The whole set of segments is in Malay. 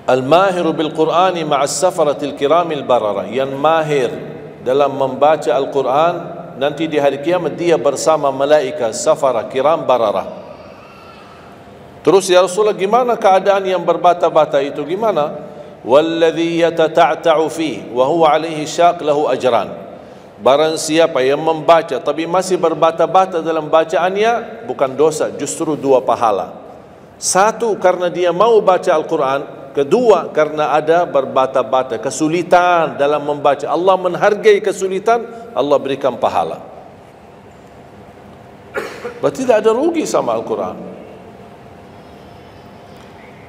Al-mahiru bil-Qur'ani ma'as safaratil kiramil bararah, yang mahir dalam membaca Al-Quran, nanti di hari kiamat dia bersama malaikat safara kiram bararah. Terus ya Rasulullah, gimana keadaan yang berbata-bata itu, gimana? Walladhi yatata'ta'u fi wa huwa alaihi syaq lahu ajran. Barang siapa yang membaca tapi masih berbata-bata dalam bacaannya, bukan dosa, justru 2 pahala. 1 karena dia mau baca Al-Quran, kedua karena ada berbata-bata, kesulitan dalam membaca. Allah menghargai kesulitan, Allah berikan pahala. Berarti tidak ada rugi sama Al-Quran.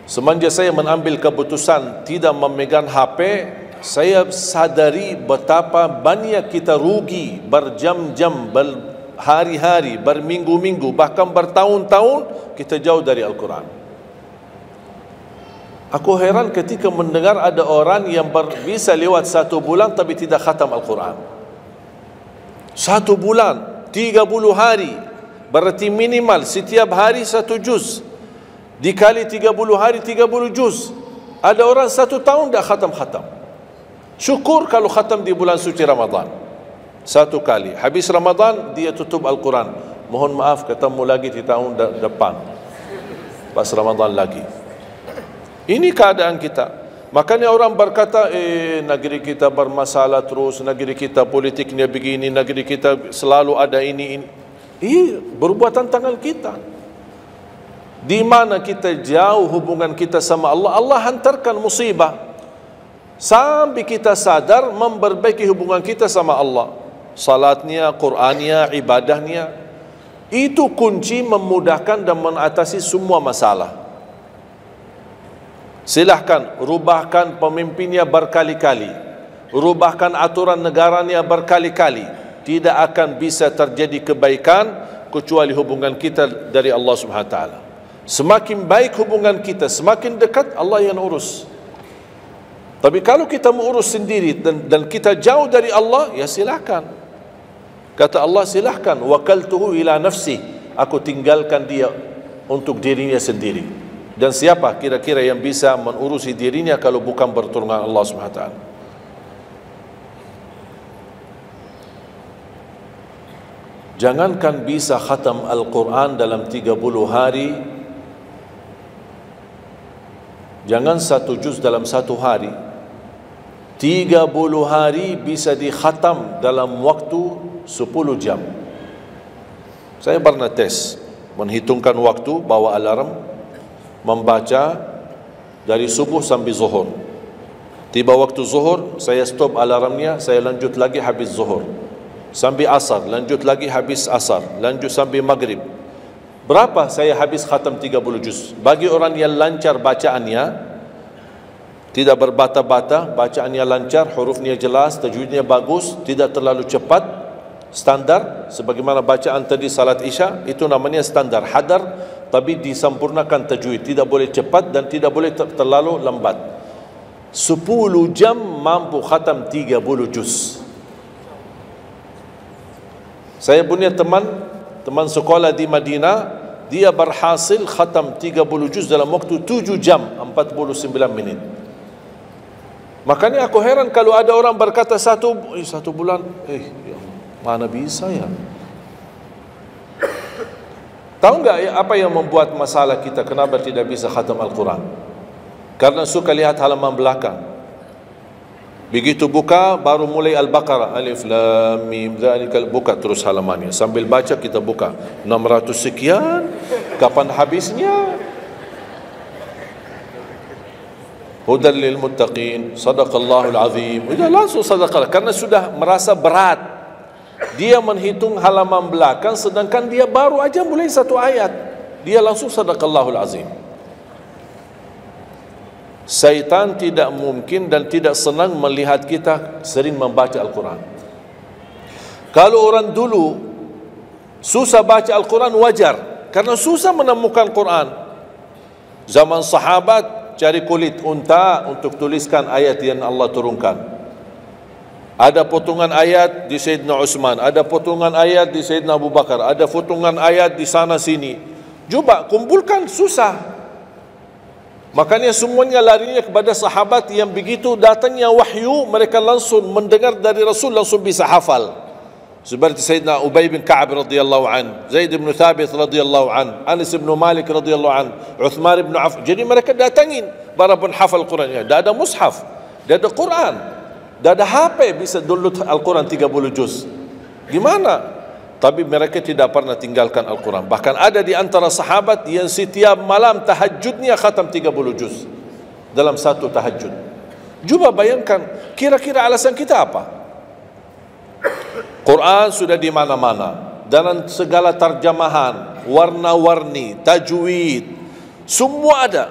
Semenjak saya mengambil keputusan tidak memegang HP, saya sadari betapa banyak kita rugi berjam-jam, berhari-hari, berminggu-minggu, bahkan bertahun-tahun kita jauh dari Al-Quran. Aku heran ketika mendengar ada orang yang bisa lewat 1 bulan tapi tidak khatam Al-Quran. 1 bulan, 30 hari, berarti minimal setiap hari 1 juz. Dikali 30 hari 30 juz. Ada orang 1 tahun dah khatam-khatam. Syukur kalau khatam di bulan suci Ramadan 1 kali. Habis Ramadan dia tutup Al-Quran. Mohon maaf, ketemu lagi di tahun depan pas Ramadan lagi. Ini keadaan kita. Makanya orang berkata, negeri kita bermasalah terus, negeri kita politiknya begini, negeri kita selalu ada ini. Perbuatan tangan kita. Di mana kita jauh hubungan kita sama Allah, Allah hantarkan musibah sampai kita sadar memperbaiki hubungan kita sama Allah. Salatnya, Qur'annya, ibadahnya, itu kunci memudahkan dan mengatasi semua masalah. Silahkan rubahkan pemimpinnya berkali-kali, rubahkan aturan negaranya berkali-kali, tidak akan bisa terjadi kebaikan kecuali hubungan kita dari Allah Subhanahu wa taala. Semakin baik hubungan kita, semakin dekat, Allah yang urus. Tapi kalau kita mengurus sendiri dan kita jauh dari Allah, ya silakan. Kata Allah, silahkan. Wakaltuhu ila nafsi, aku tinggalkan dia untuk dirinya sendiri. Dan siapa kira-kira yang bisa mengurusi dirinya kalau bukan pertolongan Allah Subhanahu wa taala? Jangankan bisa khatam Al-Quran dalam 30 hari, jangan 1 juz dalam 1 hari, 30 hari bisa dikhatam dalam waktu 10 jam. Saya pernah tes, menghitungkan waktu, bawa alarm, membaca dari subuh sampai zuhur. Tiba waktu zuhur, saya stop alarmnya, saya lanjut lagi habis zuhur. Sampai asar, lanjut lagi habis asar, lanjut sampai maghrib. Berapa saya habis khatam 30 juz? Bagi orang yang lancar bacaannya, tidak berbata-bata, bacaannya lancar, hurufnya jelas, tajwidnya bagus, tidak terlalu cepat, standar, sebagaimana bacaan tadi salat Isya, itu namanya standar, hadar, tapi disempurnakan tajwid, tidak boleh cepat dan tidak boleh terlalu lambat. 10 jam mampu khatam 30 juz. Saya punya teman sekolah di Madinah, dia berhasil khatam 30 juz dalam waktu 7 jam 49 menit. Makanya aku heran kalau ada orang berkata 1 bulan, ya mana bisa ya? Tahu enggak ya, apa yang membuat masalah kita kenapa tidak bisa khatam Al-Quran? Karena suka lihat halaman belakang. Begitu buka baru mulai Al-Baqarah, Alif Lam Mim Dzalikal, buka terus halamannya. Sambil baca kita buka 600 sekian, kapan habisnya? Hudan lil muttaqin, sadaqallahul azim. Sudah langsung sadaqah karena sudah merasa berat. Dia menghitung halaman belakang sedangkan dia baru aja mulai 1 ayat. Dia langsung sadaqallahul azim. Syaitan tidak mungkin dan tidak senang melihat kita sering membaca Al-Quran. Kalau orang dulu susah baca Al-Quran wajar, karena susah menemukan Quran. Zaman sahabat cari kulit unta untuk tuliskan ayat yang Allah turunkan. Ada potongan ayat di Sayyidina Utsman, ada potongan ayat di Sayyidina Abu Bakar, ada potongan ayat di sana sini. Coba kumpulkan, susah. Makanya semuanya larinya kepada sahabat yang begitu datangnya wahyu, mereka langsung mendengar dari Rasul, langsung bisa hafal. Seperti Sayyidina Ubay bin Ka'ab radhiyallahu an, Zaid bin Thabit radhiyallahu an, Anas bin Malik radhiyallahu an, Uthman bin Affan. Jadi mereka datangin para penghafal Quran. Dah ada mushaf, dah ada Quran, dah ada HP bisa download Al-Quran 30 juz. Gimana? Tapi mereka tidak pernah tinggalkan Al-Quran. Bahkan ada di antara sahabat yang setiap malam tahajudnya khatam 30 juz dalam satu tahajud. Cuba bayangkan, kira-kira alasan kita apa? Quran sudah di mana-mana, dalam segala terjemahan, warna-warni, tajwid, semua ada.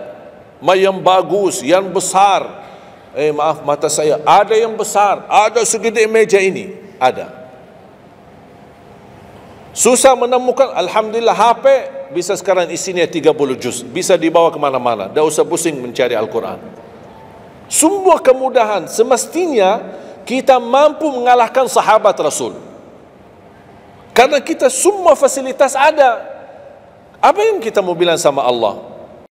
Yang bagus, yang besar. Maaf, mata saya, ada yang besar, ada segede meja ini, ada. Susah menemukan, alhamdulillah HP bisa sekarang isinya 30 juz, bisa dibawa kemana-mana, dah usah pusing mencari Al-Quran. Semua kemudahan, semestinya kita mampu mengalahkan sahabat Rasul, karena kita semua fasilitas ada. Apa yang kita mau bilang sama Allah?